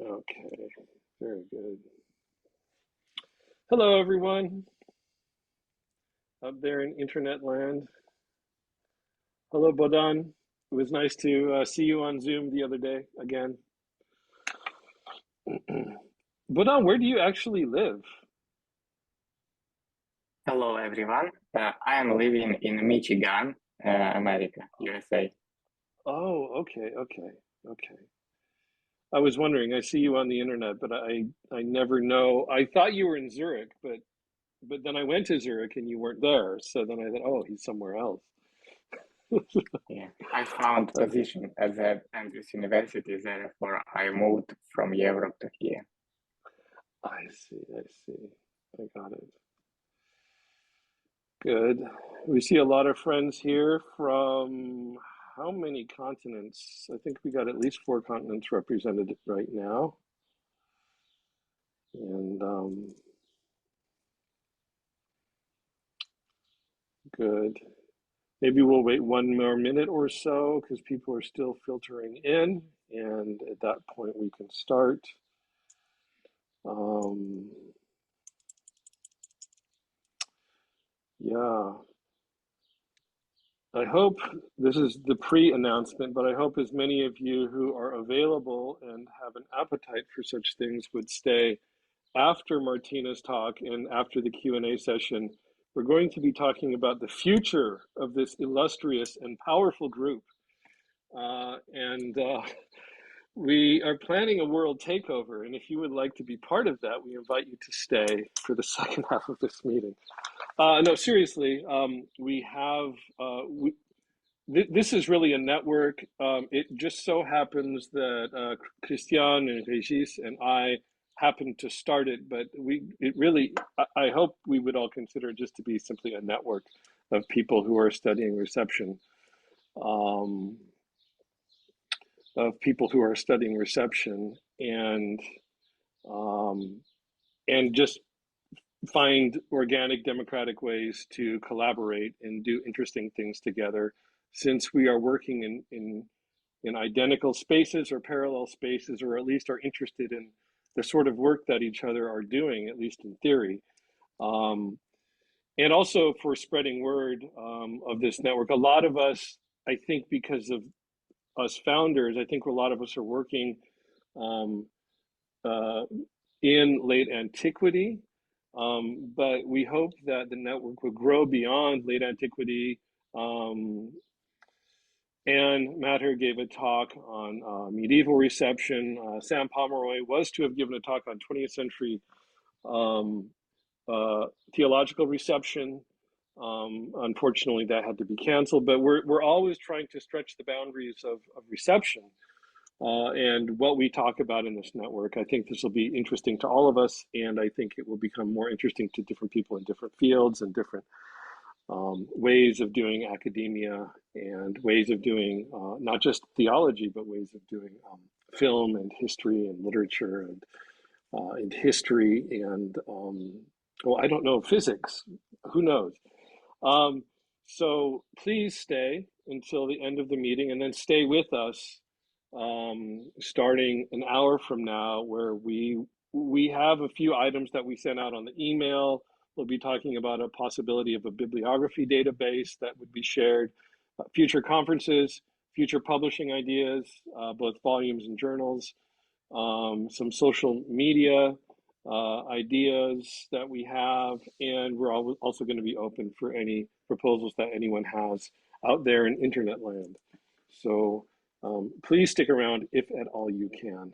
Okay, very good. Hello, everyone up there in internet land. Hello, Bodan. It was nice to see you on Zoom the other day again. Bodan, where do you actually live? Hello, everyone. I am living in Michigan, America, USA. Oh, okay. I was wondering. I see you on the internet, but I never know. I thought you were in Zurich, but then I went to Zurich and you weren't there. So then I thought, oh, he's somewhere else. Yeah, I found Okay, position at the Andrews University, therefore I moved from Europe to here. I see. I got it. Good. We see a lot of friends here from how many continents? I think we got at least four continents represented right now. And good. Maybe we'll wait one more minute or so because people are still filtering in. And at that point, we can start. Um, yeah. I hope this is the pre-announcement, but I hope as many of you who are available and have an appetite for such things would stay after Martina's talk and after the Q&A session. We're going to be talking about the future of this illustrious and powerful group. And we are planning a world takeover. And if you would like to be part of that, we invite you to stay for the second half of this meeting. No, seriously, we have, this is really a network. It just so happens that Christian and Regis and I happened to start it, but it really, I hope we would all consider it just to be simply a network of people who are studying reception, um, and um, just find organic democratic ways to collaborate and do interesting things together since we are working in identical spaces or parallel spaces, or at least are interested in the sort of work that each other are doing, at least in theory. Um, and also for spreading word of this network. A lot of us, I think, because of us founders, I think a lot of us are working um, uh, in late antiquity, but we hope that the network will grow beyond late antiquity. And Matter gave a talk on medieval reception. Sam Pomeroy was to have given a talk on 20th century um, theological reception. Unfortunately, that had to be canceled, but we're always trying to stretch the boundaries of reception and what we talk about in this network. I think this will be interesting to all of us, and I think it will become more interesting to different people in different fields and different ways of doing academia and ways of doing not just theology, but ways of doing film and history and literature and history and, well, I don't know, physics. Who knows? Um, so please stay until the end of the meeting and then stay with us starting an hour from now, where we have a few items that we sent out on the email. We'll be talking about a possibility of a bibliography database that would be shared, future conferences, future publishing ideas, both volumes and journals, some social media ideas that we have, and we're also going to be open for any proposals that anyone has out there in internet land. So please stick around if at all you can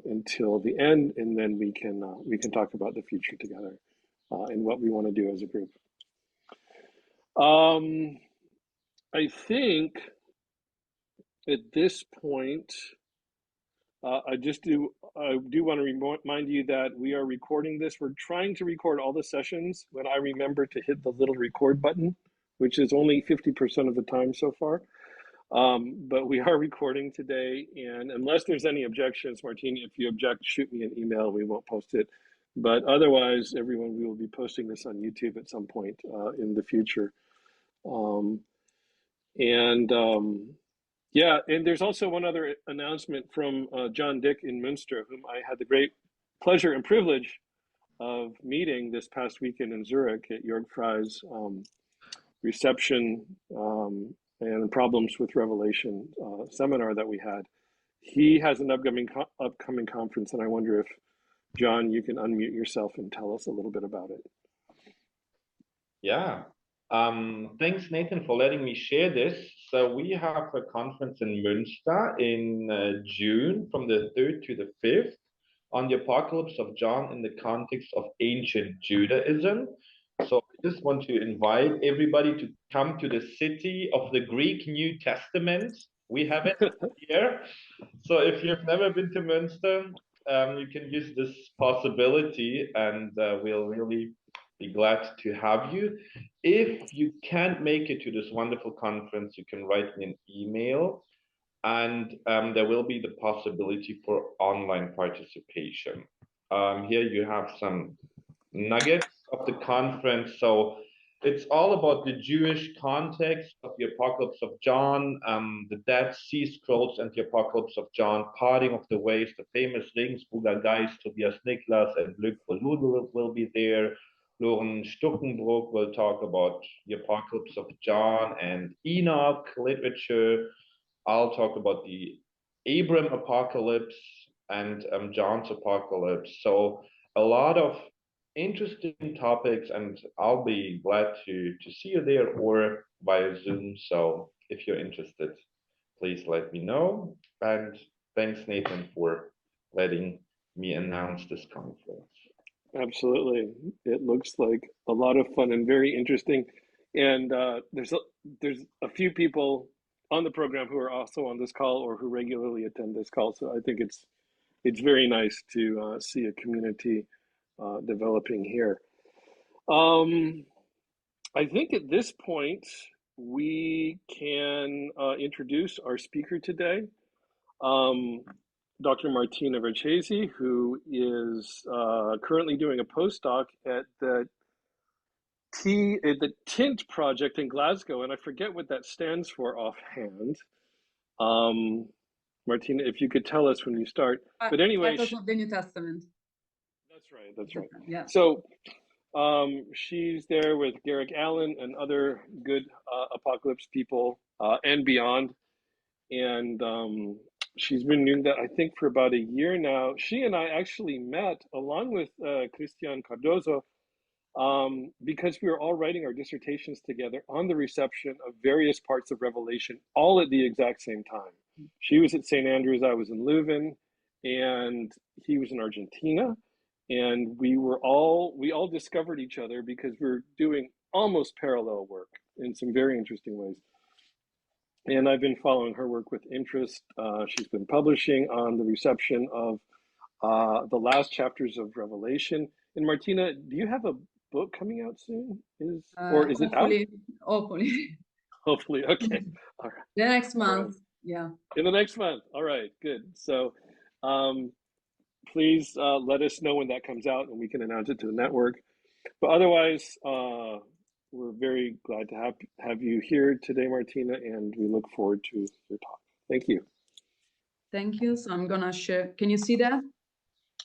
until the end, and then we can talk about the future together and what we want to do as a group. Um, I think at this point, I do want to remind you that we are recording this. We're trying to record all the sessions when I remember to hit the little record button, which is only 50% of the time so far. But we are recording today, and unless there's any objections, Martina, if you object, shoot me an email. We won't post it. But otherwise, everyone, we will be posting this on YouTube at some point in the future. Um, and Yeah, and there's also one other announcement from John Dick in Münster, whom I had the great pleasure and privilege of meeting this past weekend in Zurich at Jörg Frei's reception and problems with Revelation seminar that we had. He has an upcoming conference, and I wonder if, John, you can unmute yourself and tell us a little bit about it. Yeah. Thanks, Nathan, for letting me share this. So we have a conference in Münster in June from the 3rd to the 5th on the Apocalypse of John in the context of ancient Judaism. So I just want to invite everybody to come to the city of the Greek New Testament. We have it here. So if you've never been to Münster, you can use this possibility, and we'll really be glad to have you. If you can't make it to this wonderful conference, you can write me an email, and there will be the possibility for online participation. Here you have some nuggets of the conference. So it's all about the Jewish context of the Apocalypse of John, the Dead Sea Scrolls and the Apocalypse of John, parting of the ways, the famous Regensburger guys, Tobias Niklas and Luc Voludel will be there. Loren Stuckenbrook will talk about the Apocalypse of John and Enoch literature. I'll talk about the Abram Apocalypse and John's Apocalypse. So a lot of interesting topics, and I'll be glad to see you there or via Zoom. So if you're interested, please let me know. And thanks, Nathan, for letting me announce this conference. Absolutely. It looks like a lot of fun and very interesting. And there's a few people on the program who are also on this call or who regularly attend this call. So I think it's very nice to see a community developing here. I think at this point we can introduce our speaker today, Dr. Martina Vercesi, who is currently doing a postdoc at the Tint Project in Glasgow, and I forget what that stands for offhand. Martina, if you could tell us when you start. But anyway, Titles of the New Testament. That's right. That's right. Yeah. So she's there with Garrick Allen and other good apocalypse people and beyond. And she's been doing that, I think, for about a year now. She and I actually met along with Cristian Cardozo because we were all writing our dissertations together on the reception of various parts of Revelation, all at the exact same time. She was at St. Andrews, I was in Leuven, and he was in Argentina. And we all discovered each other because we were doing almost parallel work in some very interesting ways. And I've been following her work with interest. She's been publishing on the reception of the last chapters of Revelation. And Martina, do you have a book coming out soon? Or is it out? Hopefully. Hopefully, okay. All right. The next month, yeah. In the next month, all right, good. So please let us know when that comes out and we can announce it to the network. But otherwise, we're very glad to have you here today, Martina, and we look forward to your talk. Thank you. Thank you. So I'm gonna share. Can you see that?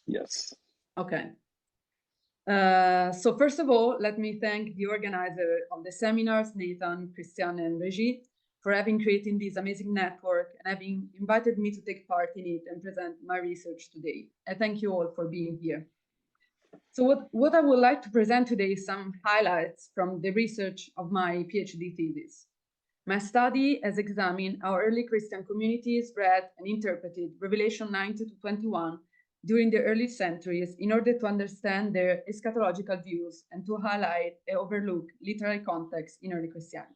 Yes. Okay. So first of all, let me thank the organizer of the seminars, Nathan, Christian, and Regis, for having created this amazing network and having invited me to take part in it and present my research today. I thank you all for being here. So what I would like to present today is some highlights from the research of my PhD thesis. My study has examined how early Christian communities read and interpreted Revelation 19 to 21 during the early centuries in order to understand their eschatological views and to highlight and overlook literary context in early Christianity.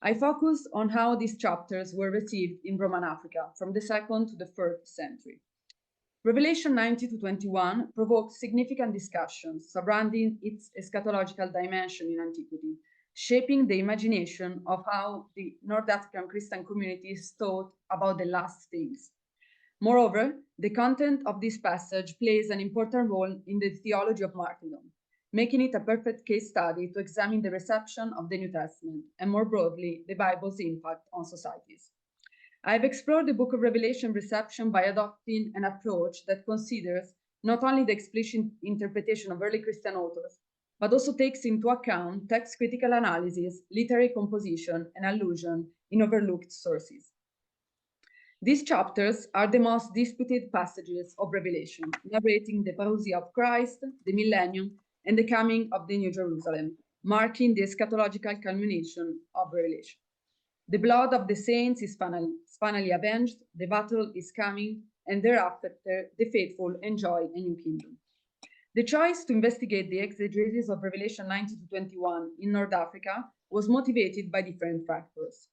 I focused on how these chapters were received in Roman Africa from the 2nd to the 3rd century. Revelation 19 to 21 provoked significant discussions surrounding its eschatological dimension in antiquity, shaping the imagination of how the North African Christian communities thought about the last things. Moreover, the content of this passage plays an important role in the theology of martyrdom, making it a perfect case study to examine the reception of the New Testament and more broadly, the Bible's impact on societies. I've explored the Book of Revelation reception by adopting an approach that considers not only the explicit interpretation of early Christian authors, but also takes into account text critical analysis, literary composition, and allusion in overlooked sources. These chapters are the most disputed passages of Revelation, narrating the parousia of Christ, the millennium, and the coming of the New Jerusalem, marking the eschatological culmination of Revelation. The blood of the saints is finally avenged, the battle is coming, and thereafter the faithful enjoy a new kingdom. The choice to investigate the exegesis of Revelation 19 to 21 in North Africa was motivated by different factors.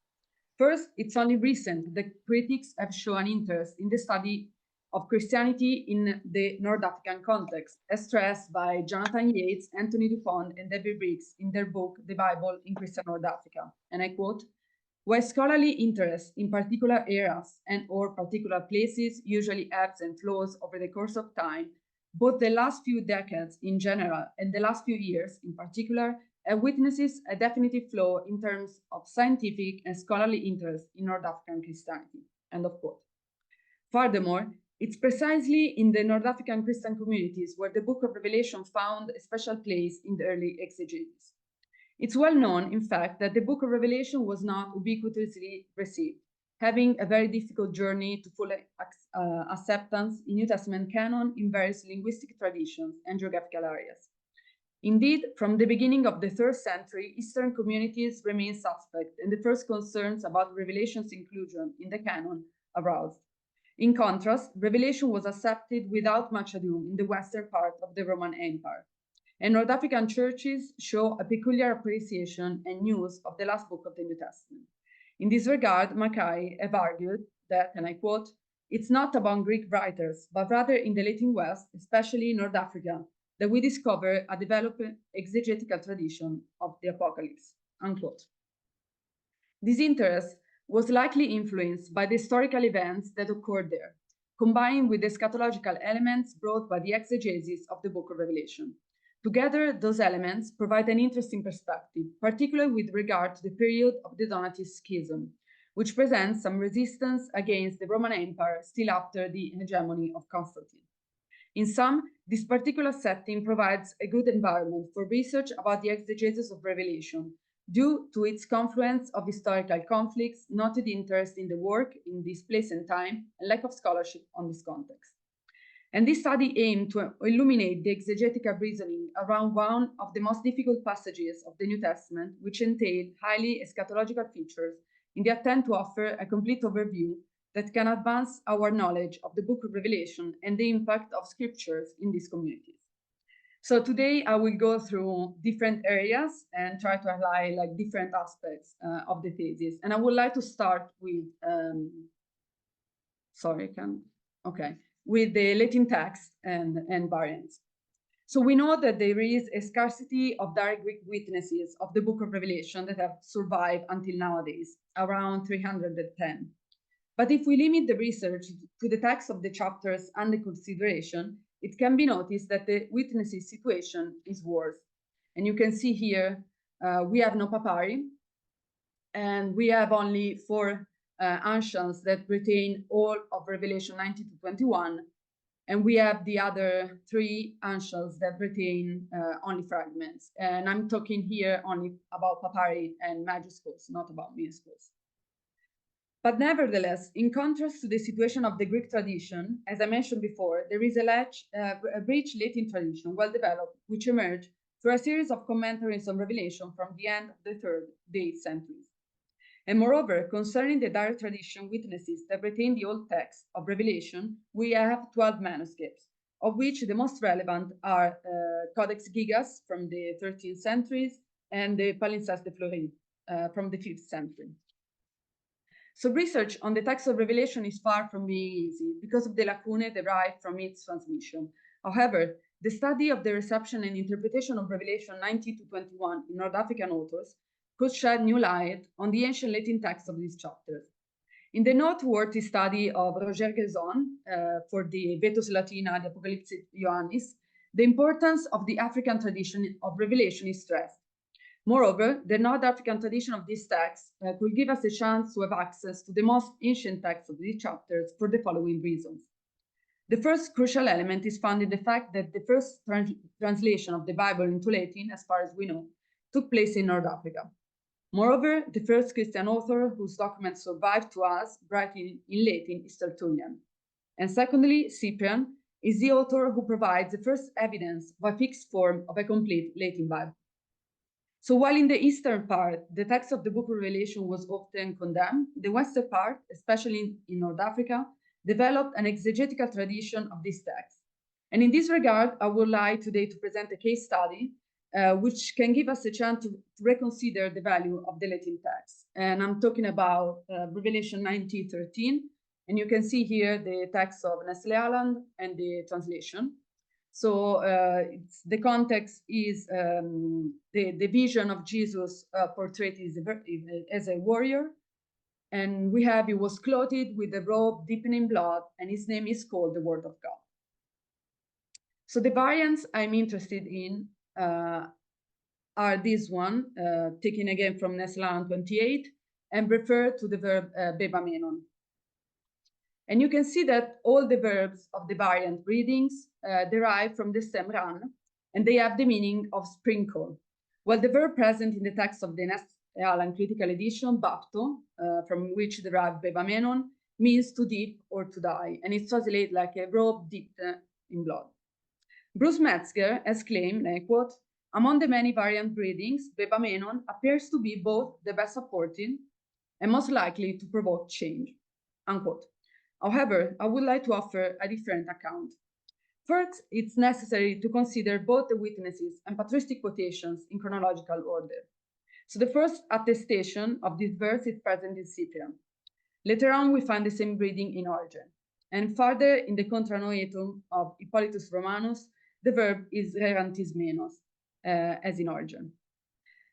First, it's only recent that critics have shown interest in the study of Christianity in the North African context, as stressed by Jonathan Yates, Anthony Dupont, and David Briggs in their book, The Bible in Christian North Africa. And I quote, "While scholarly interest in particular eras and/or particular places usually ebbs and flows over the course of time, both the last few decades in general and the last few years in particular witnesses a definitive flow in terms of scientific and scholarly interest in North African Christianity." End of quote. Furthermore, it's precisely in the North African Christian communities where the Book of Revelation found a special place in the early exegesis. It's well known, in fact, that the Book of Revelation was not ubiquitously received, having a very difficult journey to full acceptance in New Testament canon in various linguistic traditions and geographical areas. Indeed, from the beginning of the 3rd century, Eastern communities remained suspect, and the first concerns about Revelation's inclusion in the canon aroused. In contrast, Revelation was accepted without much ado in the western part of the Roman Empire, and North African churches show a peculiar appreciation and use of the last book of the New Testament. In this regard, Mackay have argued that, and I quote, "It's not among Greek writers, but rather in the Latin West, especially in North Africa, that we discover a developed exegetical tradition of the Apocalypse," unquote. This interest was likely influenced by the historical events that occurred there, combined with the eschatological elements brought by the exegesis of the Book of Revelation. Together, those elements provide an interesting perspective, particularly with regard to the period of the Donatist Schism, which presents some resistance against the Roman Empire still after the hegemony of Constantine. In sum, this particular setting provides a good environment for research about the exegesis of Revelation, due to its confluence of historical conflicts, noted interest in the work in this place and time, and lack of scholarship on this context. And this study aimed to illuminate the exegetical reasoning around one of the most difficult passages of the New Testament, which entailed highly eschatological features, in the attempt to offer a complete overview that can advance our knowledge of the Book of Revelation and the impact of scriptures in these communities. So today I will go through different areas and try to highlight like different aspects of the thesis. And I would like to start with, with the Latin text and variants. So we know that there is a scarcity of direct Greek witnesses of the Book of Revelation that have survived until nowadays, around 310. But if we limit the research to the text of the chapters under consideration, it can be noticed that the witnesses' situation is worse. And you can see here, we have no papyri, and we have only 4 ancients that retain all of Revelation 19 to 21, and we have the other 3 ancients that retain only fragments. And I'm talking here only about papyri and manuscripts, not about manuscripts. But nevertheless, in contrast to the situation of the Greek tradition, as I mentioned before, there is a rich Latin tradition, well developed, which emerged through a series of commentaries on Revelation from the end of the 3rd to 8th centuries. And moreover, concerning the direct tradition witnesses that retain the old text of Revelation, we have 12 manuscripts, of which the most relevant are Codex Gigas from the 13th centuries and the Palimpseste de Fleury from the 5th century. So research on the text of Revelation is far from being easy because of the lacunae derived from its transmission. However, the study of the reception and interpretation of Revelation 19 to 21 in North African authors could shed new light on the ancient Latin text of these chapters. In the noteworthy study of Roger Guezon for the Vetus Latina, the Apocalypse Ioannis, the importance of the African tradition of Revelation is stressed. Moreover, the North African tradition of these texts could give us a chance to have access to the most ancient texts of these chapters for the following reasons. The first crucial element is found in the fact that the first translation of the Bible into Latin, as far as we know, took place in North Africa. Moreover, the first Christian author whose documents survive to us, writing in Latin, is Tertullian. And secondly, Cyprian is the author who provides the first evidence of a fixed form of a complete Latin Bible. So while in the eastern part, the text of the book of Revelation was often condemned, the western part, especially in North Africa, developed an exegetical tradition of this text. And in this regard, I would like today to present a case study which can give us a chance to reconsider the value of the Latin text. And I'm talking about Revelation 19:13. And you can see here the text of Nestle Aland and the translation. So the context is the vision of Jesus portrayed as a warrior. And we have, he was clothed with a robe dipped in blood, and his name is called the Word of God. So the variants I'm interested in are this one, taken again from Nestle Aland 28, and refer to the verb bebamenon. And you can see that all the verbs of the variant readings derive from the stem ran, and they have the meaning of sprinkle, while the verb present in the text of the Nestle Aland Critical Edition, bapto, from which derived bebamenon, means to dip or to die, and it's translated like a robe dipped in blood. Bruce Metzger has claimed, and I quote, "Among the many variant readings, bebamenon appears to be both the best supporting and most likely to provoke change," unquote. However, I would like to offer a different account. First, it's necessary to consider both the witnesses and patristic quotations in chronological order. So the first attestation of this verse is present in Cyprian. Later on, we find the same reading in Origen. And further, in the Contra Noetum of Hippolytus Romanus, the verb is rerantismenos, as in Origen.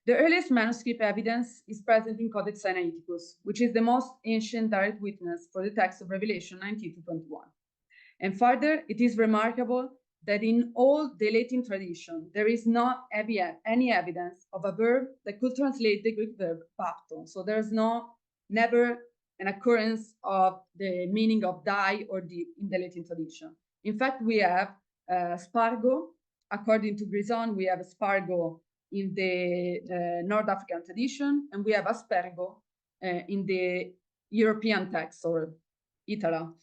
The earliest manuscript evidence is present in Codex Sinaiticus, which is the most ancient direct witness for the text of Revelation 19-21. And further, it is remarkable that in all the Latin tradition, there is not any evidence of a verb that could translate the Greek verb bapto. So there's never an occurrence of the meaning of die or dip in the Latin tradition. In fact, we have spargo. According to Grison, we have spargo in the North African tradition, and we have aspergo in the European text, or Itala.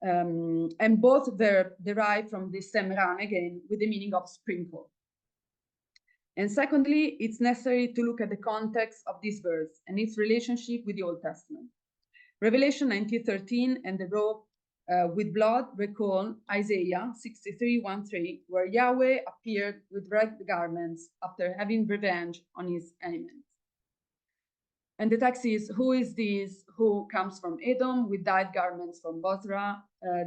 And both verbs derive from the stem ran, again, with the meaning of sprinkle. And secondly, it's necessary to look at the context of this verse and its relationship with the Old Testament. Revelation 19:13 and the robe with blood recall Isaiah 63:1-3, where Yahweh appeared with red garments after having revenge on his enemies. And the text is, "Who is this who comes from Edom with dyed garments from Bozrah?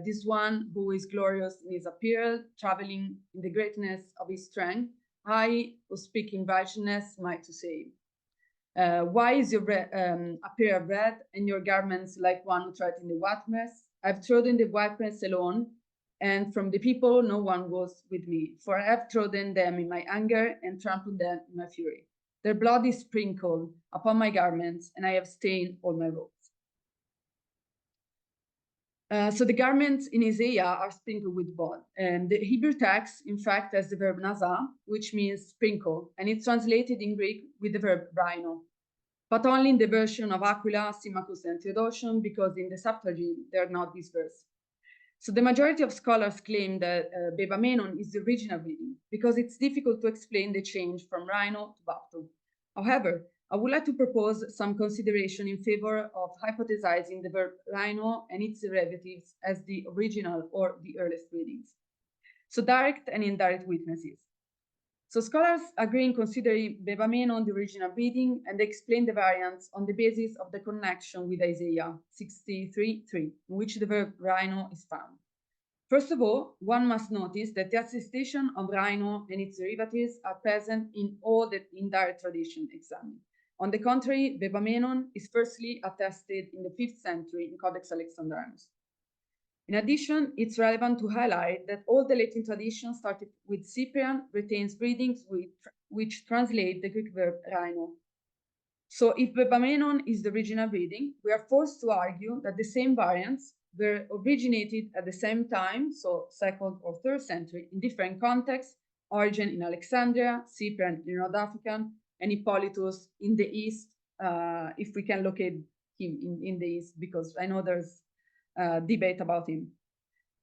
This one who is glorious in his appearance, traveling in the greatness of his strength, I who speak in righteousness, might to save. Why is your appearance red and your garments like one who tread in the winepress? I've trodden the winepress alone, and from the people no one was with me, for I have trodden them in my anger and trampled them in my fury. Their blood is sprinkled upon my garments, and I have stained all my robes." So the garments in Isaiah are sprinkled with blood. And the Hebrew text, in fact, has the verb nasa, which means sprinkle, and it's translated in Greek with the verb rhino, but only in the version of Aquila, Symmachus, and Theodotion, because in the Septuagint, they're not this verse. So the majority of scholars claim that bebamenon is the original reading, because it's difficult to explain the change from rhino to bapto. However, I would like to propose some consideration in favor of hypothesizing the verb rhino and its derivatives as the original or the earliest readings. So direct and indirect witnesses. So scholars agree in considering bebamenon the original reading, and they explain the variants on the basis of the connection with Isaiah 63:3, in which the verb rhino is found. First of all, one must notice that the attestation of rhino and its derivatives are present in all the indirect tradition examined. On the contrary, bebamenon is firstly attested in the 5th century in Codex Alexandrinus. In addition, it's relevant to highlight that all the Latin tradition, started with Cyprian, retains readings which translate the Greek verb rhino. So if Bebamenon is the original reading, we are forced to argue that the same variants were originated at the same time, so 2nd or 3rd century, in different contexts: Origen in Alexandria, Cyprian in North African, and Hippolytus in the East, if we can locate him in the East, because I know there's debate about him.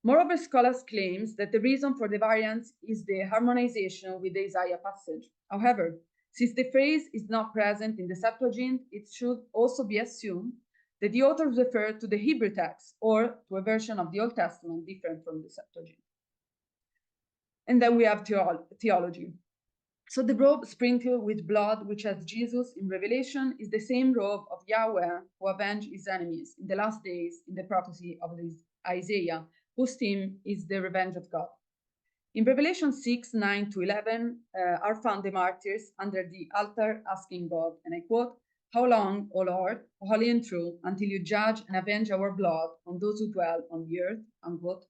Moreover, scholars claim that the reason for the variants is the harmonization with the Isaiah passage. However, since the phrase is not present in the Septuagint, it should also be assumed that the authors refer to the Hebrew text or to a version of the Old Testament different from the Septuagint. And then we have theology. So the robe sprinkled with blood, which has Jesus in Revelation, is the same robe of Yahweh who avenged his enemies in the last days in the prophecy of Isaiah, whose theme is the revenge of God. In Revelation 6, 9 to 11, are found the martyrs under the altar asking God, and I quote, "How long, O Lord, holy and true, until you judge and avenge our blood on those who dwell on the earth?" Unquote.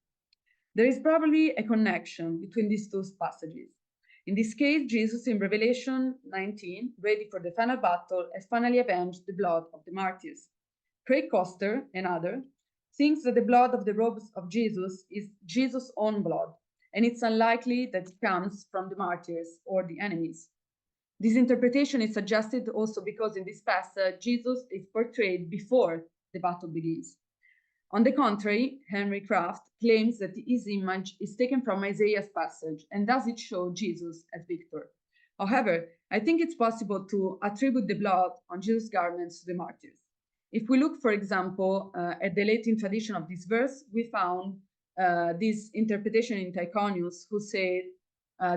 There is probably a connection between these two passages. In this case, Jesus in Revelation 19, ready for the final battle, has finally avenged the blood of the martyrs. Craig Coster, another, thinks that the blood of the robes of Jesus is Jesus' own blood, and it's unlikely that it comes from the martyrs or the enemies. This interpretation is suggested also because in this passage, Jesus is portrayed before the battle begins. On the contrary, Henry Kraft claims that his image is taken from Isaiah's passage, and thus it shows Jesus as victor. However, I think it's possible to attribute the blood on Jesus' garments to the martyrs. If we look, for example, at the Latin tradition of this verse, we found this interpretation in Tychonius, who said,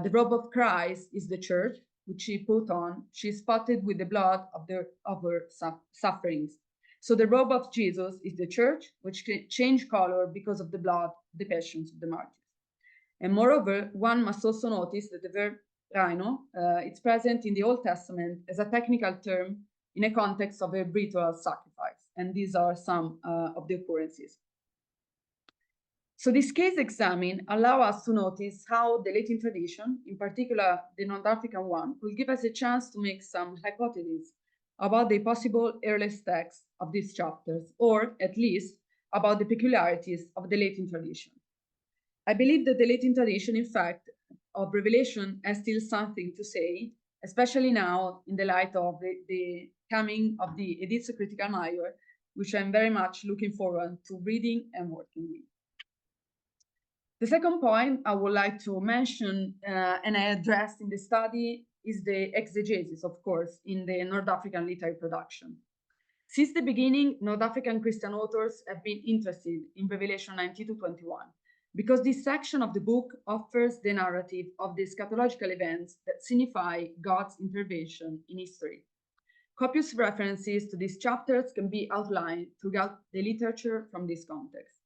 the robe of Christ is the church, which she put on. She is spotted with the blood of her sufferings. So the robe of Jesus is the church, which can change color because of the blood, the passions of the martyrs. And moreover, one must also notice that the verb rhino, it's present in the Old Testament as a technical term in a context of a ritual sacrifice. And these are some of the occurrences. So this case examine allow us to notice how the Latin tradition, in particular the North African one, will give us a chance to make some hypotheses about the possible earliest texts of these chapters, or at least about the peculiarities of the Latin tradition. I believe that the Latin tradition, in fact, of Revelation has still something to say, especially now in the light of the coming of the Editio Critica Maior, which I'm very much looking forward to reading and working with. The second point I would like to mention, and I addressed in the study, is the exegesis, of course, in the North African literary production. Since the beginning, North African Christian authors have been interested in Revelation 19-21, because this section of the book offers the narrative of the eschatological events that signify God's intervention in history. Copious references to these chapters can be outlined throughout the literature from this context.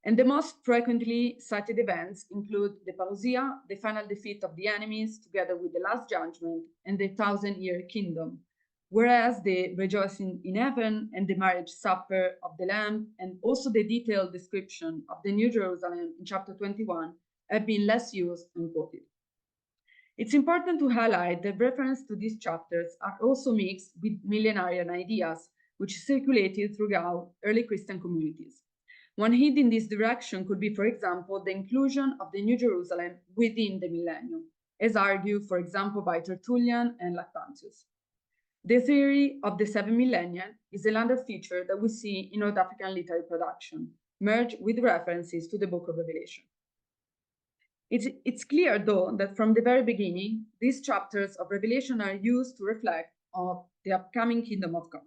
And the most frequently cited events include the parousia, the final defeat of the enemies, together with the last judgment, and the 1,000-year kingdom, whereas the rejoicing in heaven and the marriage supper of the Lamb, and also the detailed description of the New Jerusalem in chapter 21, have been less used and quoted. It's important to highlight that reference to these chapters are also mixed with millenarian ideas, which circulated throughout early Christian communities. One hint in this direction could be, for example, the inclusion of the New Jerusalem within the millennium, as argued, for example, by Tertullian and Lactantius. The theory of the 7 millennia is another feature that we see in North African literary production, merged with references to the book of Revelation. It's clear, though, that from the very beginning, these chapters of Revelation are used to reflect on the upcoming kingdom of God.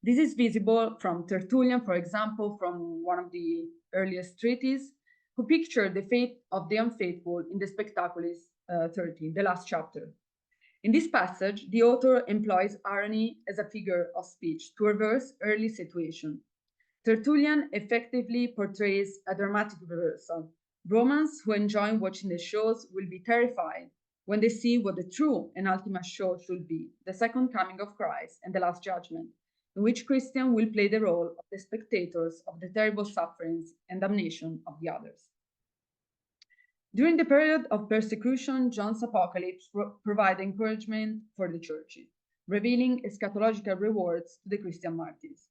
This is visible from Tertullian, for example, from one of the earliest treatises, who pictured the fate of the unfaithful in the Spectaculis 13, the last chapter. In this passage, the author employs irony as a figure of speech to reverse early situation. Tertullian effectively portrays a dramatic reversal. Romans who enjoy watching the shows will be terrified when they see what the true and ultimate show should be, the second coming of Christ and the last judgment, in which Christians will play the role of the spectators of the terrible sufferings and damnation of the others. During the period of persecution, John's apocalypse provides encouragement for the churches, revealing eschatological rewards to the Christian martyrs.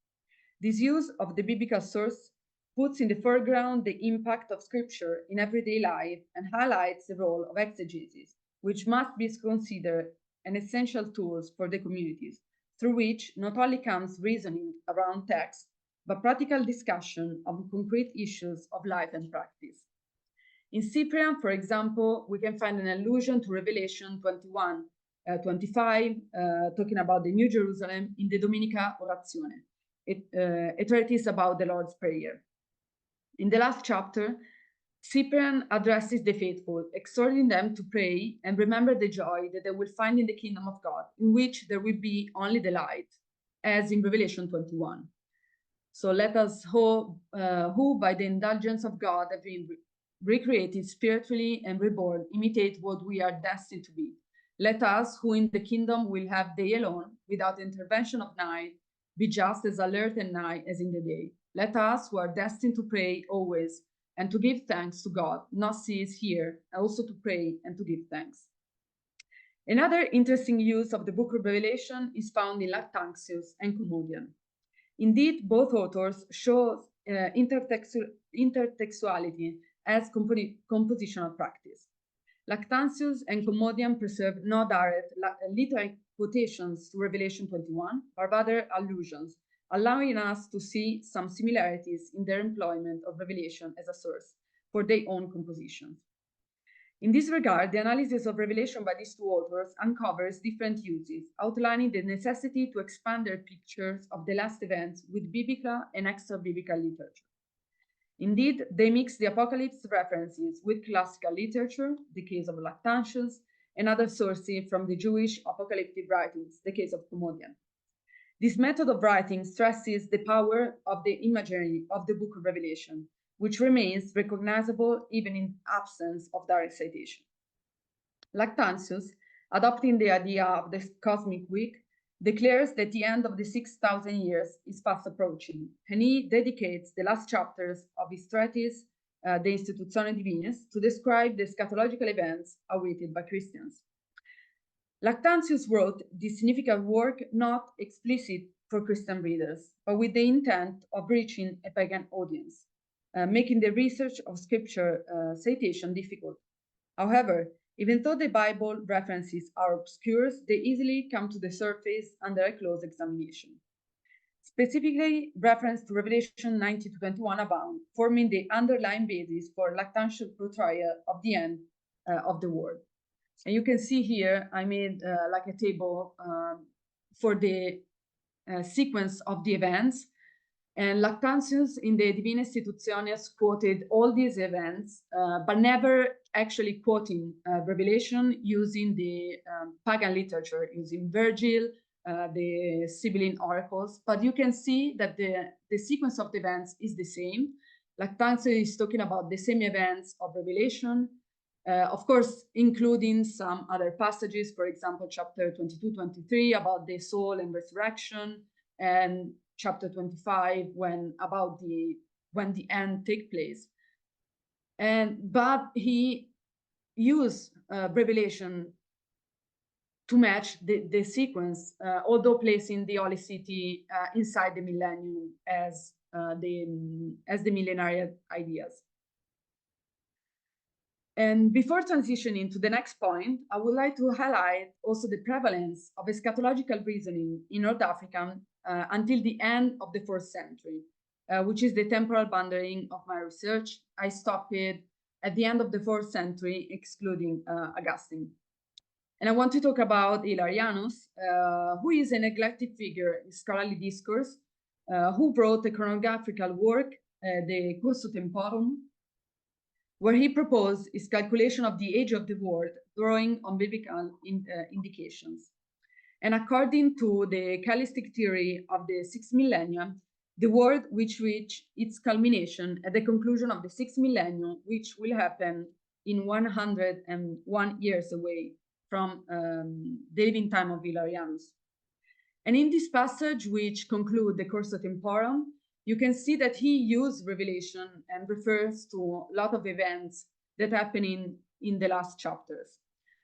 This use of the biblical source puts in the foreground the impact of Scripture in everyday life and highlights the role of exegesis, which must be considered an essential tool for the communities, through which not only comes reasoning around text, but practical discussion of concrete issues of life and practice. In Cyprian, for example, we can find an allusion to Revelation 21, 25, talking about the New Jerusalem in the Dominica Orazione, a treatise about the Lord's Prayer. In the last chapter, Cyprian addresses the faithful, exhorting them to pray and remember the joy that they will find in the kingdom of God, in which there will be only delight, as in Revelation 21. So let us who by the indulgence of God have been recreated spiritually and reborn, imitate what we are destined to be. Let us, who in the kingdom will have day alone, without intervention of night, be just as alert at night as in the day. Let us, who are destined to pray always, and to give thanks to God, not cease here, also to pray and to give thanks. Another interesting use of the book of Revelation is found in Lactantius and Commodian. Indeed, both authors show intertextuality as compositional practice. Lactantius and Commodian preserve no direct literary quotations to Revelation 21, but rather allusions, allowing us to see some similarities in their employment of Revelation as a source for their own compositions. In this regard, the analysis of Revelation by these two authors uncovers different uses, outlining the necessity to expand their pictures of the last events with biblical and extra-biblical literature. Indeed, they mix the apocalypse references with classical literature, the case of Lactantius, and other sources from the Jewish apocalyptic writings, the case of Commodian. This method of writing stresses the power of the imagery of the book of Revelation, which remains recognizable even in absence of direct citation. Lactantius, adopting the idea of the cosmic week, declares that the end of the 6,000 years is fast approaching, and he dedicates the last chapters of his treatise, De Institutione Divinis, to describe the eschatological events awaited by Christians. Lactantius wrote this significant work not explicit for Christian readers, but with the intent of reaching a pagan audience, making the research of scripture citation difficult. However, even though the Bible references are obscure, they easily come to the surface under a close examination. Specifically, reference to Revelation 19-21 abound, forming the underlying basis for Lactantius' portrayal of the end of the world. And you can see here, I made like a table for the sequence of the events. And Lactantius in the Divina Institutiones quoted all these events, but never actually quoting Revelation using the pagan literature, using Virgil, the Sibylline oracles. But you can see that the sequence of the events is the same. Lactantius is talking about the same events of Revelation, of course, including some other passages, for example, chapter 22-23 about the soul and resurrection, and chapter 25 when the end take place. But he used Revelation to match the sequence, although placing the Holy City inside the millennium as the millenarian ideas. And before transitioning to the next point, I would like to highlight also the prevalence of eschatological reasoning in North Africa until the end of the 4th century, which is the temporal boundary of my research. I stopped it at the end of the 4th century, excluding Augustine. And I want to talk about Hilarianus, who is a neglected figure in scholarly discourse, who wrote a chronographical work, the Cursus Temporum, where he proposed his calculation of the age of the world, drawing on biblical indications. And according to the Kabbalistic theory of the 6th millennium, the world which reached its culmination at the conclusion of the 6th millennium, which will happen in 101 years away from the living time of Hilarianus. And in this passage, which conclude the Cursus Temporum, you can see that he used Revelation and refers to a lot of events that happen in the last chapters.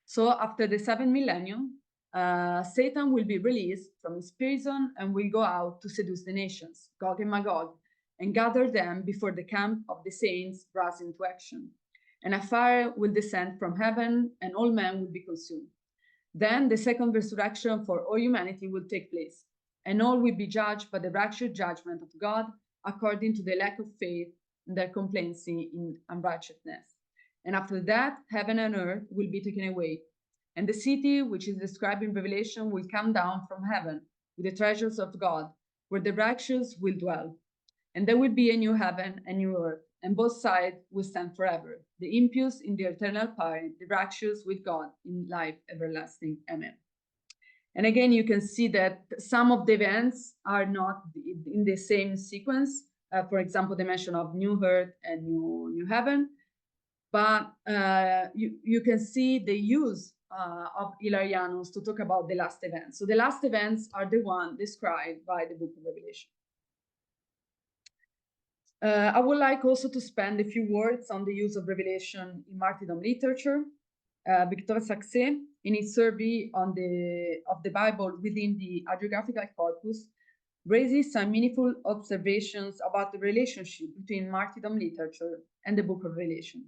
So after the 7th millennium, Satan will be released from his prison and will go out to seduce the nations, Gog and Magog, and gather them before the camp of the saints rise into action. And a fire will descend from heaven, and all men will be consumed. Then the second resurrection for all humanity will take place, and all will be judged by the righteous judgment of God according to the lack of faith and their complacency in unrighteousness. And after that, heaven and earth will be taken away, and the city which is described in Revelation will come down from heaven with the treasures of God, where the righteous will dwell. And there will be a new heaven and new earth, and both sides will stand forever. The impious in the eternal fire, the righteous with God in life everlasting. Amen. And again, you can see that some of the events are not in the same sequence. For example, the mention of new earth and new heaven. But you can see the use of Hilarianus to talk about the last events. So the last events are the one described by the book of Revelation. I would like also to spend a few words on the use of Revelation in martyrdom literature. Victor Saxé, in his survey of the Bible within the hagiographical corpus, raises some meaningful observations about the relationship between martyrdom literature and the book of Revelation.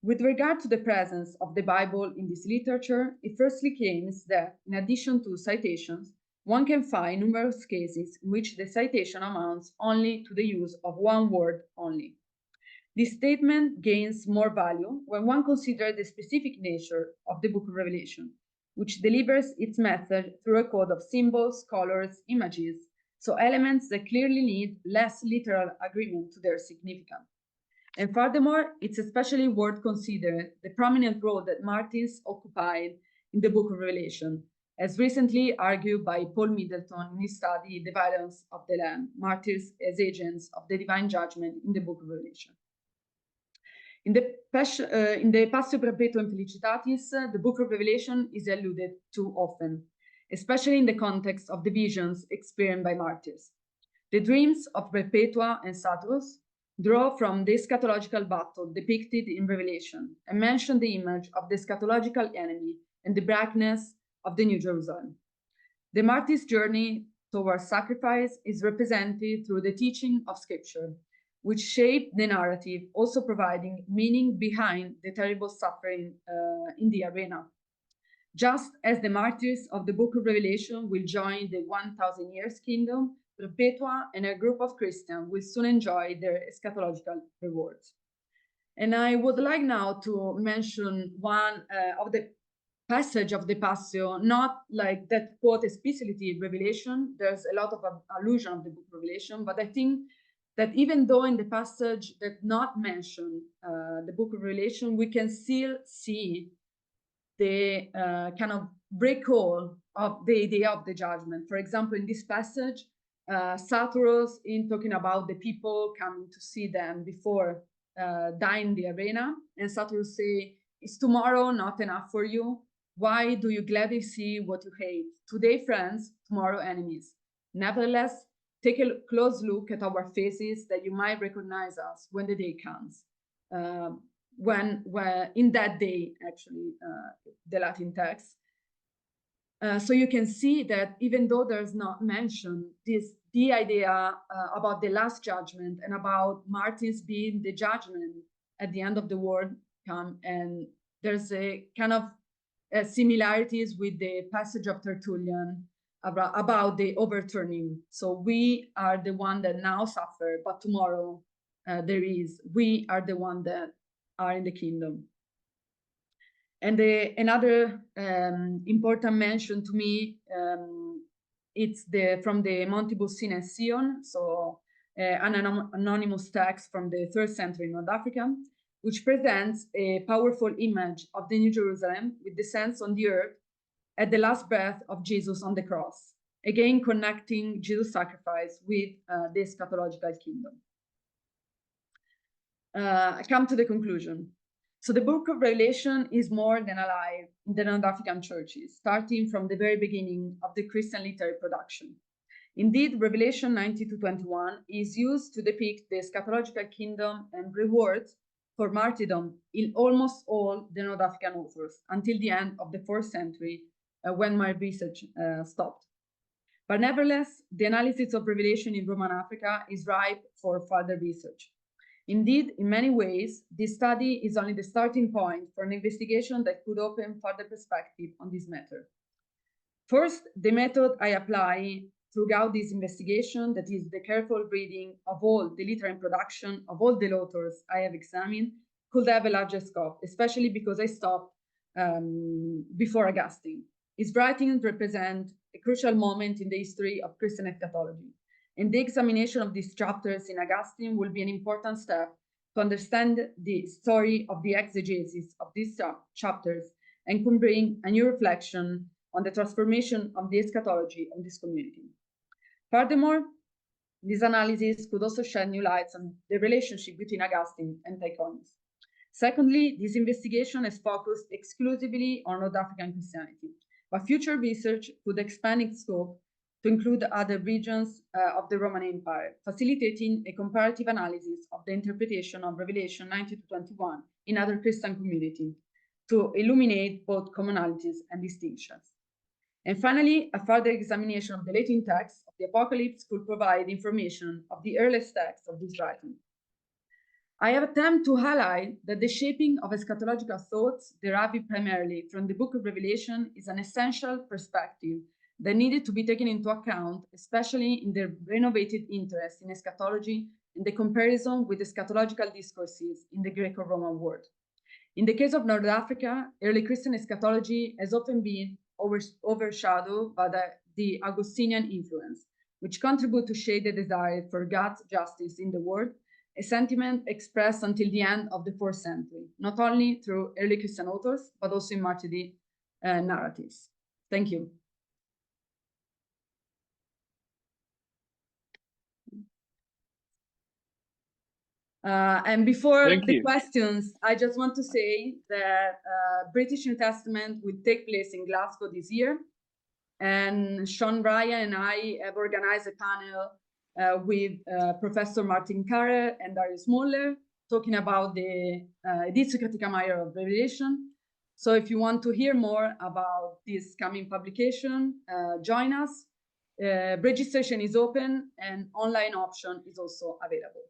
With regard to the presence of the Bible in this literature, it firstly claims that, in addition to citations, one can find numerous cases in which the citation amounts only to the use of one word only. This statement gains more value when one considers the specific nature of the book of Revelation, which delivers its message through a code of symbols, colors, images, so elements that clearly need less literal agreement to their significance. And furthermore, it's especially worth considering the prominent role that martyrs occupied in the book of Revelation, as recently argued by Paul Middleton in his study, The Violence of the Lamb, Martyrs as Agents of the Divine Judgment in the Book of Revelation. In the Passio Perpetuum Felicitatis, the Book of Revelation is alluded to often, especially in the context of the visions experienced by martyrs. The dreams of Perpetua and Saturus draw from the eschatological battle depicted in Revelation and mention the image of the eschatological enemy and the brightness of the New Jerusalem. The martyr's journey towards sacrifice is represented through the teaching of Scripture, which shape the narrative, also providing meaning behind the terrible suffering in the arena. Just as the martyrs of the book of Revelation will join the 1,000 years kingdom, Perpetua and a group of Christians will soon enjoy their eschatological rewards. And I would like now to mention one of the passage of the Passio, not like that quote explicitly in Revelation. There's a lot of allusion of the book of Revelation, but I think that even though in the passage that not mention the book of Revelation, we can still see the kind of recall of the idea of the judgment. For example, in this passage, Saturus, in talking about the people coming to see them before dying in the arena, and Saturus say, "Is tomorrow not enough for you? Why do you gladly see what you hate? Today friends, tomorrow enemies. Nevertheless, take a close look at our faces that you might recognize us when the day comes." When in that day, actually, the Latin text. So you can see that even though there's not mentioned the idea about the last judgment and about martyrs being the judgment at the end of the world come, and there's a kind of similarities with the passage of Tertullian about the overturning. So we are the one that now suffer, but tomorrow we are the one that are in the kingdom. And another important mention to me, it's from the Montibus Sine Sion, so an anonymous text from the 3rd century in North Africa, which presents a powerful image of the New Jerusalem with descents on the earth at the last breath of Jesus on the cross, again connecting Jesus' sacrifice with the eschatological kingdom. I come to the conclusion. So the book of Revelation is more than alive in the North African churches, starting from the very beginning of the Christian literary production. Indeed, Revelation 19-21 is used to depict the eschatological kingdom and rewards for martyrdom in almost all the North African authors until the end of the 4th century, when my research stopped. But nevertheless, the analysis of Revelation in Roman Africa is ripe for further research. Indeed, in many ways, this study is only the starting point for an investigation that could open further perspective on this matter. First, the method I apply throughout this investigation, that is the careful reading of all the literary production of all the authors I have examined, could have a larger scope, especially because I stopped before Augustine. His writings represent a crucial moment in the history of Christian eschatology, and the examination of these chapters in Augustine will be an important step to understand the story of the exegesis of these chapters and can bring a new reflection on the transformation of the eschatology of this community. Furthermore, this analysis could also shed new lights on the relationship between Augustine and Tychonius. Secondly, this investigation is focused exclusively on North African Christianity, but future research could expand its scope to include other regions of the Roman Empire, facilitating a comparative analysis of the interpretation of Revelation 19-21 in other Christian communities to illuminate both commonalities and distinctions. And finally, a further examination of the Latin text of the Apocalypse could provide information of the earliest text of this writing. I have attempted to highlight that the shaping of eschatological thoughts deriving primarily from the book of Revelation is an essential perspective that needed to be taken into account, especially in the renovated interest in eschatology and the comparison with eschatological discourses in the Greco-Roman world. In the case of North Africa, early Christian eschatology has often been overshadowed by the Augustinian influence, which contribute to shade the desire for God's justice in the world, a sentiment expressed until the end of the 4th century, not only through early Christian authors, but also in martyrdom narratives. Thank you. And before the questions, I just want to say that British New Testament will take place in Glasgow this year. And Sean Ryan and I have organized a panel with Professor Martin Carrer and Darius Muller, talking about the Editio Critica Maior of Revelation. So if you want to hear more about this coming publication, join us. Registration is open and online option is also available.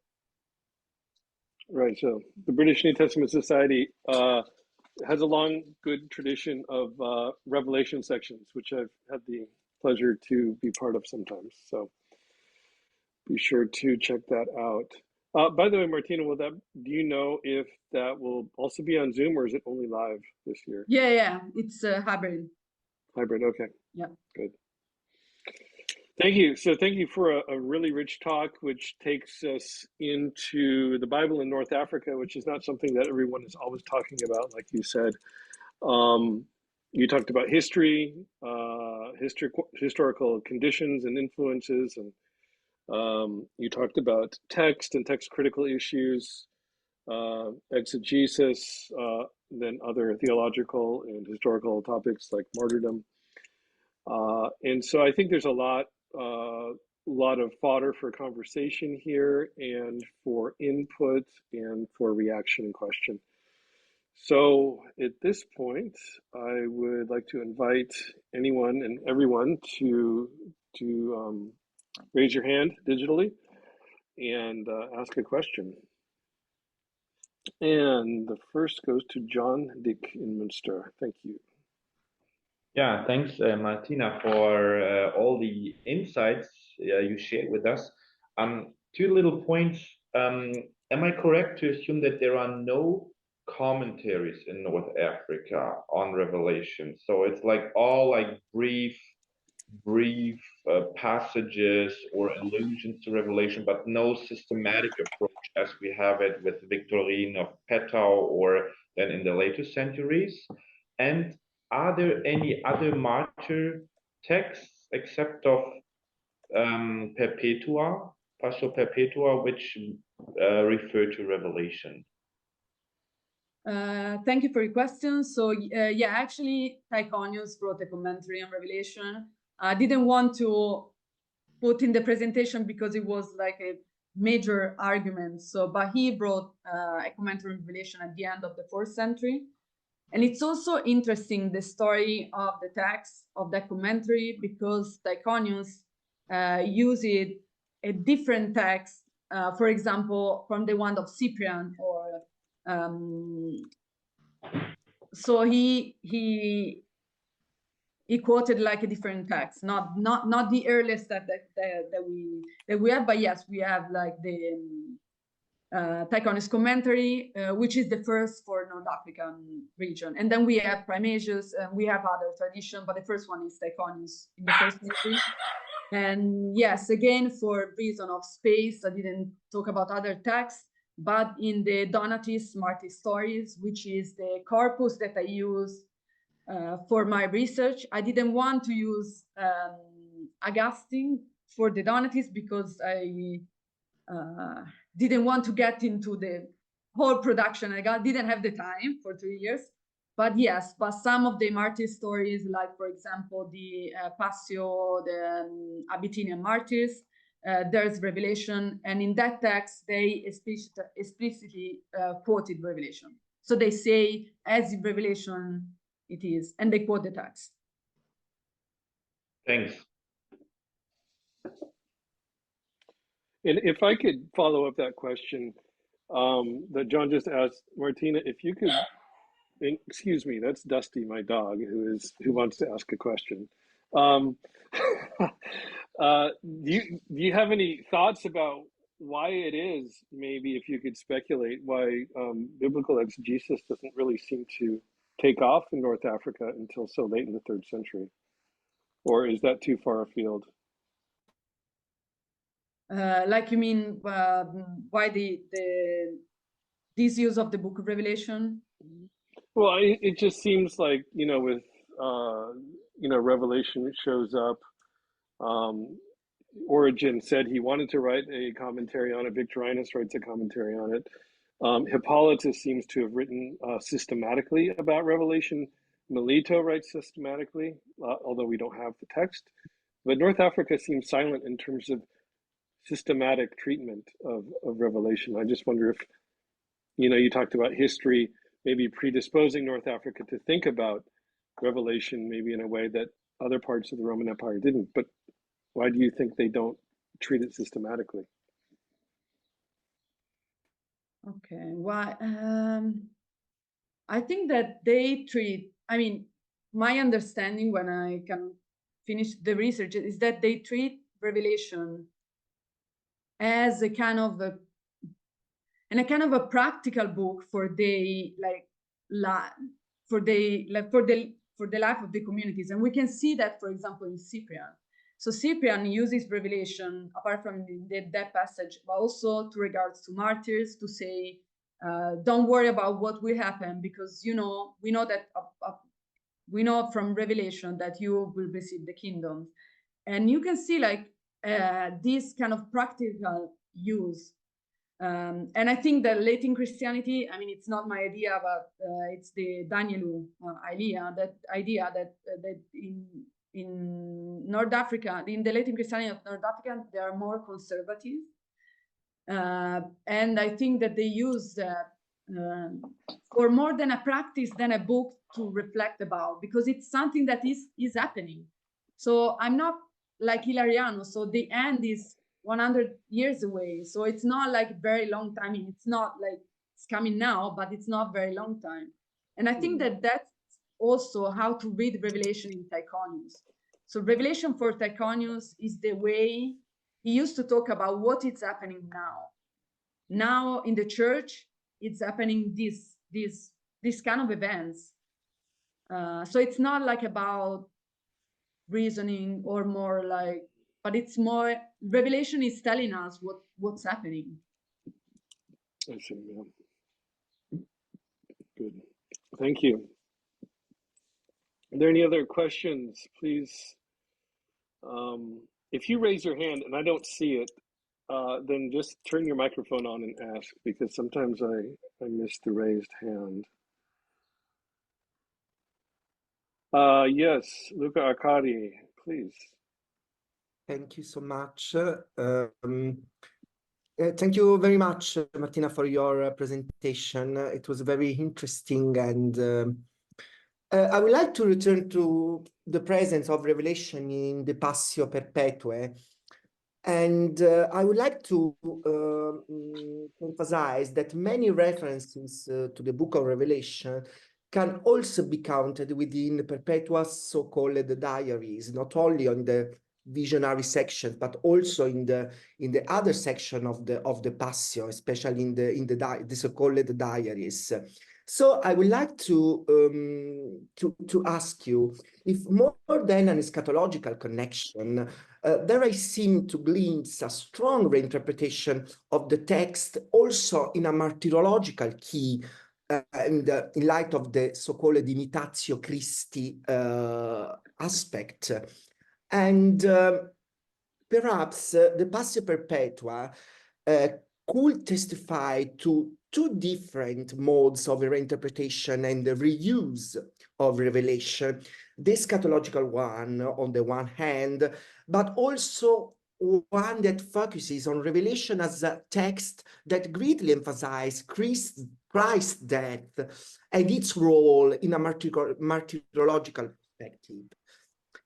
Right, so the British New Testament Society has a long, good tradition of Revelation sections, which I've had the pleasure to be part of sometimes. So be sure to check that out. By the way, Martina, do you know if that will also be on Zoom or is it only live this year? Yeah, it's hybrid. Hybrid, okay. Yeah. Good. Thank you. So thank you for a really rich talk, which takes us into the Bible in North Africa, which is not something that everyone is always talking about, like you said. You talked about history, historical conditions and influences, and you talked about text and text critical issues, exegesis, then other theological and historical topics like martyrdom. And so I think there's a lot of fodder for conversation here and for input and for reaction and question. So at this point, I would like to invite anyone and everyone to raise your hand digitally and ask a question. And the first goes to John Dick in Münster. Thank you. Yeah, thanks, Martina, for all the insights you shared with us. 2 little points. Am I correct to assume that there are no commentaries in North Africa on Revelation? So it's like all like brief passages or allusions to Revelation, but no systematic approach as we have it with Victorine of Pettau or then in the later centuries. And are there any other martyr texts except of Perpetua, Paschal Perpetua, which refer to Revelation? Thank you for your question. So yeah, actually, Tychonius wrote a commentary on Revelation. I didn't want to put in the presentation because it was like major arguments. So Bahi wrote a commentary on Revelation at the end of the 4th century. And it's also interesting, the story of the text of that commentary, because Tychonius used a different text, for example, from the one of Cyprian, or so he quoted like a different text, not the earliest that we have, but yes, we have like the Tychonius commentary, which is the first for North African region, and then we have Primasius, and we have other tradition, but the first one is Tychonius in the 1st century. And yes, again, for reason of space, I didn't talk about other texts, but in the Donatist Martyr stories, which is the corpus that I use for my research, I didn't want to use Augustine for the Donatists because I didn't want to get into the whole production. I didn't have the time for 2 years. But yes, but some of the martyr stories, like for example, the Passio, the Abyssinian martyrs, there's Revelation, and in that text, they explicitly quoted Revelation. So they say, as in Revelation it is, and they quote the text. Thanks. And if I could follow up that question that John just asked, Martina, if you could, excuse me, that's Dusty, my dog, who wants to ask a question. Do you have any thoughts about why it is, maybe if you could speculate, why biblical exegesis doesn't really seem to take off in North Africa until so late in the 3rd century? Or is that too far afield? Like you mean why this use of the Book of Revelation? Well, it just seems like, with Revelation, it shows up. Origen said he wanted to write a commentary on it. Victorinus writes a commentary on it. Hippolytus seems to have written systematically about Revelation. Melito writes systematically, although we don't have the text. But North Africa seems silent in terms of systematic treatment of Revelation. I just wonder if, you talked about history maybe predisposing North Africa to think about Revelation maybe in a way that other parts of the Roman Empire didn't. But why do you think they don't treat it systematically? Okay, why? I think that they treat, my understanding when I can finish the research is that they treat Revelation as a kind of a practical book for the life of the communities. And we can see that, for example, in Cyprian. So Cyprian uses Revelation, apart from that passage, but also to regards to martyrs, to say, don't worry about what will happen, because we know that we know from Revelation that you will receive the kingdom. And you can see this kind of practical use. And I think that Latin Christianity, it's not my idea, but it's the Danielu idea, that in North Africa, in the Latin Christianity of North Africa, they are more conservative. And I think that they use that for more than a practice than a book to reflect about, because it's something that is happening. So I'm not like Hilariano, so the end is 100 years away. So it's not like very long time. It's not like it's coming now, but it's not very long time. And I think that that's also how to read Revelation in Tychonius. So Revelation for Tychonius is the way he used to talk about what is happening now. Now in the church, it's happening this kind of events. So it's not like about reasoning or more like, but it's more, Revelation is telling us what's happening. I see, yeah. Good. Thank you. Are there any other questions? Please, if you raise your hand and I don't see it, then just turn your microphone on and ask, because sometimes I miss the raised hand. Yes, Luca Arcadi, please. Thank you so much. Thank you very much, Martina, for your presentation. It was very interesting, and I would like to return to the presence of revelation in the Passio Perpetue. And I would like to emphasize that many references to the book of Revelation can also be counted within Perpetua's so-called diaries, not only on the visionary section, but also in the other section of the Passio, especially in the so-called diaries. So I would like to ask you if more than an eschatological connection, there I seem to glimpse a strong reinterpretation of the text also in a martyrological key, in light of the so-called imitatio Christi aspect. And perhaps the Passio Perpetua could testify to two different modes of reinterpretation and the reuse of revelation, the eschatological one on the one hand, but also one that focuses on revelation as a text that greatly emphasizes Christ's death and its role in a martyrological perspective.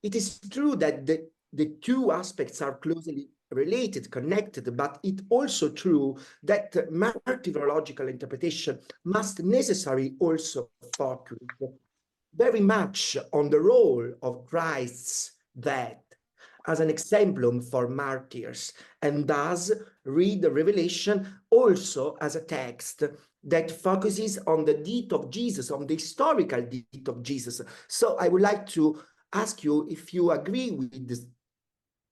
It is true that the two aspects are closely related, connected, but it's also true that martyrological interpretation must necessarily also focus very much on the role of Christ's death as an exemplum for martyrs, and thus read the Revelation also as a text that focuses on the deed of Jesus, on the historical deed of Jesus. So I would like to ask you if you agree with this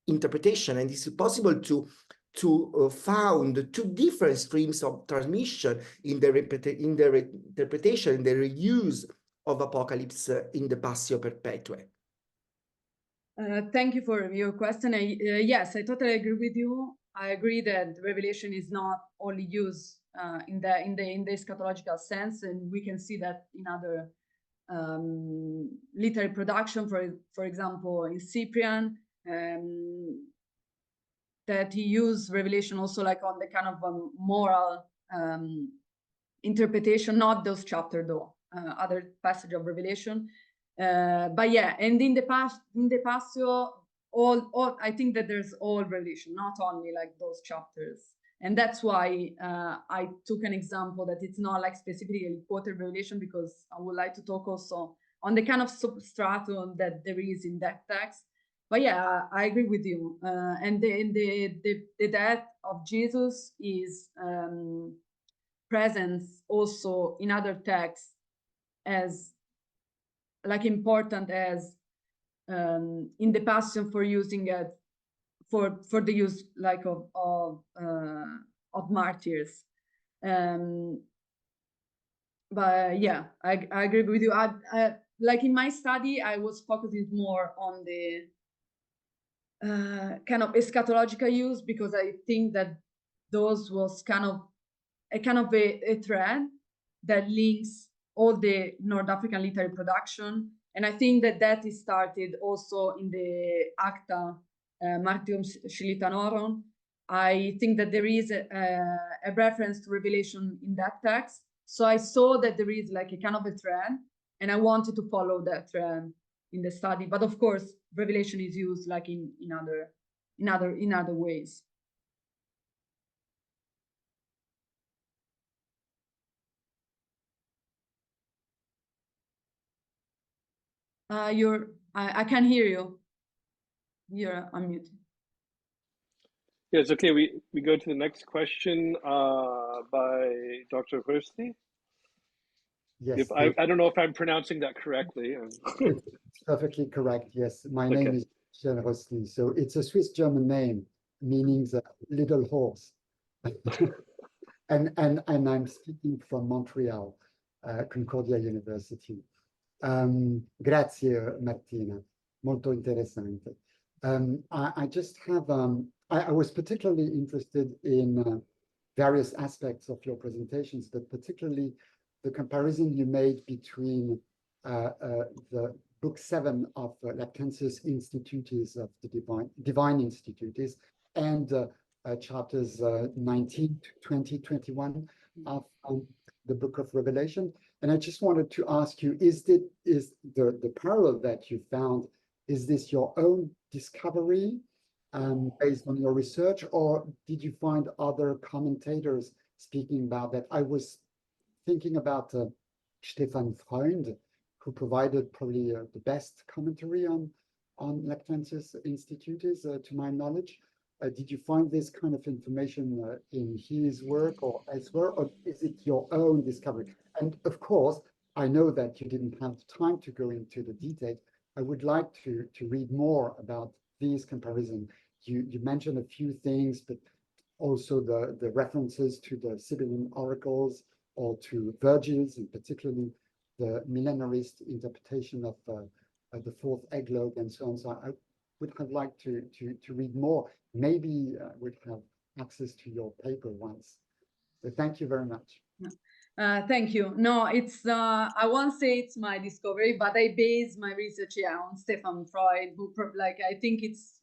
interpretation, and is it possible to found two different streams of transmission in the interpretation, in the reuse of Apocalypse in the Passio Perpetue? Thank you for your question. Yes, I totally agree with you. I agree that Revelation is not only used in the eschatological sense, and we can see that in other literary production, for example, in Cyprian, that he used Revelation also like on the kind of moral interpretation, not those chapters though, other passage of Revelation. But yeah, and in the Passio, all I think that there's all Revelation, not only like those chapters. And that's why I took an example that it's not like specifically quoted Revelation, because I would like to talk also on the kind of substratum that there is in that text. But yeah, I agree with you. And the death of Jesus is present also in other texts as like important as in the Passion for using it for the use like of martyrs. But yeah, I agree with you. I like in my study, I was focusing more on the kind of eschatological use, because I think that those was kind of a thread that links all the North African literary production. And I think that is started also in the Acta Martyrum Scilitanorum. I think that there is a reference to Revelation in that text. So I saw that there is like a kind of a thread, and I wanted to follow that thread in the study. But of course, Revelation is used like in other ways. I can hear you. You're unmuted. Yes, okay, we go to the next question by Dr. Vercesi. Yes, I don't know if I'm pronouncing that correctly. it's perfectly correct. Yes, my name Okay. is Michel Rosli. So it's a Swiss-German name, meaning the little horse. and I'm speaking from Montreal, Concordia University. Grazie, Martina. Molto interessante. I just have, I was particularly interested in various aspects of your presentations, but particularly the comparison you made between the book 7 of Lactantius Institutes of the Divine Institutes and chapters 19 to 20, 21 of the Book of Revelation. And I just wanted to ask you, is the parallel that you found, is this your own discovery based on your research, or did you find other commentators speaking about that? I was thinking about Stefan Freund, who provided probably the best commentary on Lactantius Institutis, to my knowledge. Did you find this kind of information in his work or elsewhere, or is it your own discovery? And of course, I know that you didn't have time to go into the details. I would like to read more about these comparisons. You mentioned a few things, but also the references to the Sibylline oracles or to Virgil's, and particularly the millenarist interpretation of the fourth eglogue and so on. So I would have liked to read more. Maybe we'd have access to your paper once. So thank you very much. Thank you. No, it's I won't say it's my discovery, but I base my research on Stefan Freud, who I think it's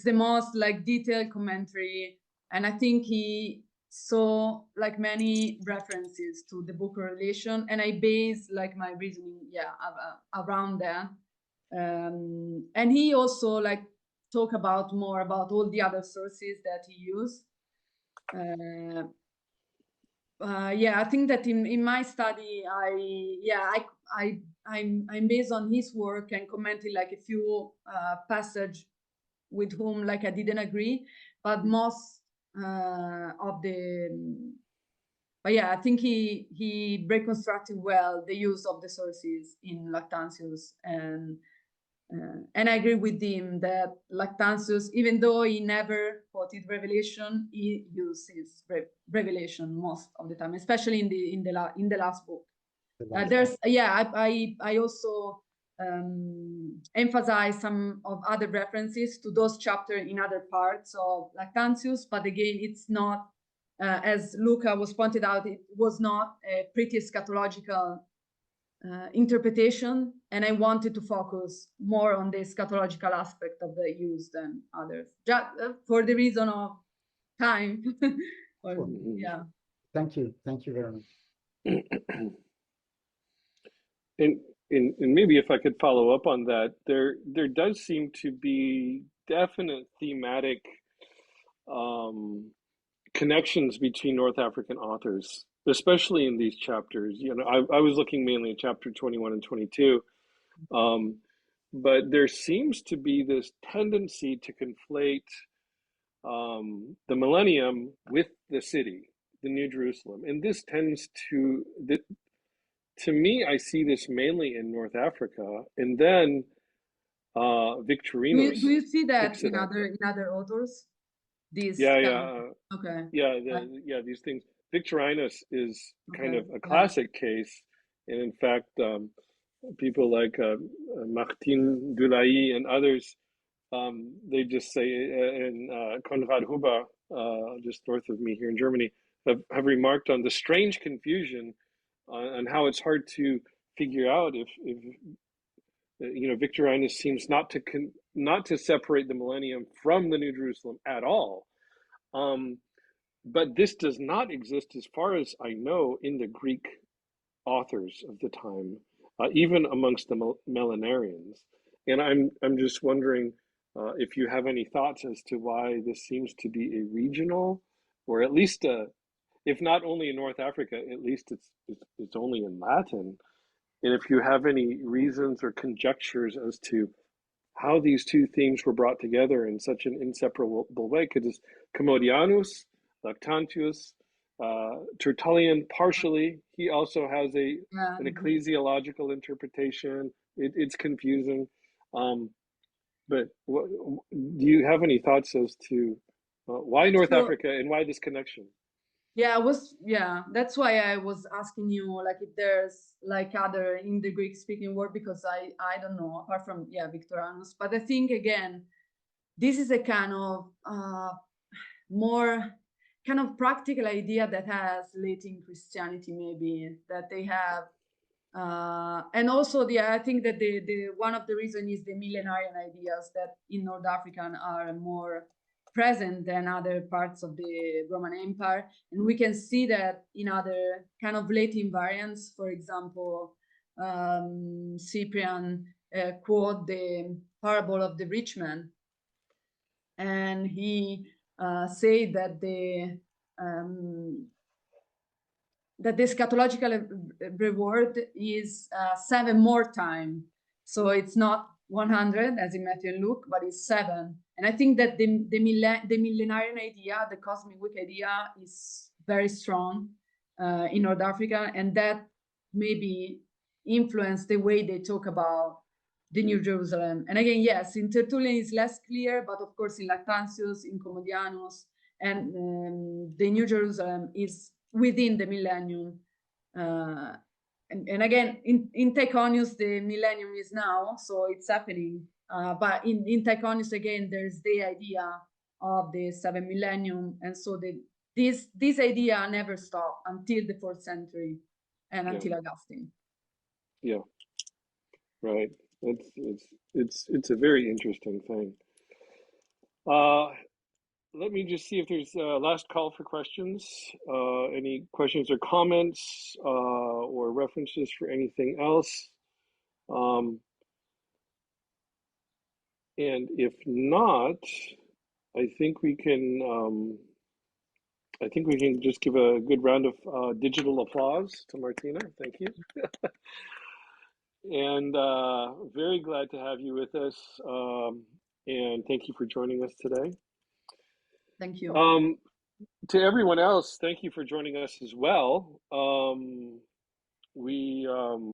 the most detailed commentary, and I think he saw many references to the book of Revelation, and I base my reasoning around that. And he also talk about more about all the other sources that he used. I think that in my study, I'm based on his work and commenting a few passage with whom I didn't agree, but most of the I think he reconstructed well the use of the sources in Lactantius, and I agree with him that Lactantius, even though he never quoted Revelation, he uses Revelation most of the time, especially in the last book. I also emphasize some of other references to those chapters in other parts of Lactantius, but again, it's not as Luca was pointed out, it was not a pretty eschatological interpretation, and I wanted to focus more on the eschatological aspect of the use than others, just for the reason of time. Sure. Thank you very much. And maybe if I could follow up on that, there does seem to be definite thematic connections between North African authors, especially in these chapters. I was looking mainly at chapter 21 and 22, but there seems to be this tendency to conflate the millennium with the city, the New Jerusalem, and this tends to me, I see this mainly in North Africa, and then Victorinus. Do you see that in other authors? These okay. These things. Victorinus is kind of a classic case, and in fact, people like Martin Vercesi and others, they just say, and Konrad Huber, just north of me here in Germany, have remarked on the strange confusion on how it's hard to figure out if Victorinus seems not to separate the millennium from the New Jerusalem at all. But this does not exist, as far as I know, in the Greek authors of the time, even amongst the millenarians. And I'm just wondering if you have any thoughts as to why this seems to be a regional, or at least if not only in North Africa, at least it's only in Latin. And if you have any reasons or conjectures as to how these two themes were brought together in such an inseparable way, because Commodianus, Lactantius, Tertullian, partially, he also has an ecclesiological interpretation. It's confusing. But do you have any thoughts as to why North Africa and why this connection? That's why I was asking you if there's other in the Greek speaking world, because I don't know, apart from Victorinus. But I think again, this is a kind of more kind of practical idea that has Latin Christianity, maybe, that they have, and also I think that the one of the reasons is the millenarian ideas that in North African are more present than other parts of the Roman Empire. And we can see that in other kind of Latin variants. For example, Cyprian quote the parable of the rich man, and he said that the eschatological reward is 7 more time. So it's not 100 as in Matthew and Luke, but it's 7. And I think that the millenarian idea, the cosmic week idea, is very strong in North Africa, and that maybe influenced the way they talk about the New Jerusalem. And again, yes, in Tertullian is less clear, but of course in Lactantius, in Commodianus, and the New Jerusalem is within the millennium. And again, in Tychonius, the millennium is now, so it's happening. But in Tychonius, again, there's the idea of the 7 millennium. And so this idea never stopped until the 4th century and until Augustine. Yeah, right. It's a very interesting thing. Let me just see if there's a last call for questions. Any questions or comments or references for anything else? And if not, I think we can just give a good round of digital applause to Martina. Thank you. And very glad to have you with us. And thank you for joining us today. Thank you. To everyone else, thank you for joining us as well. We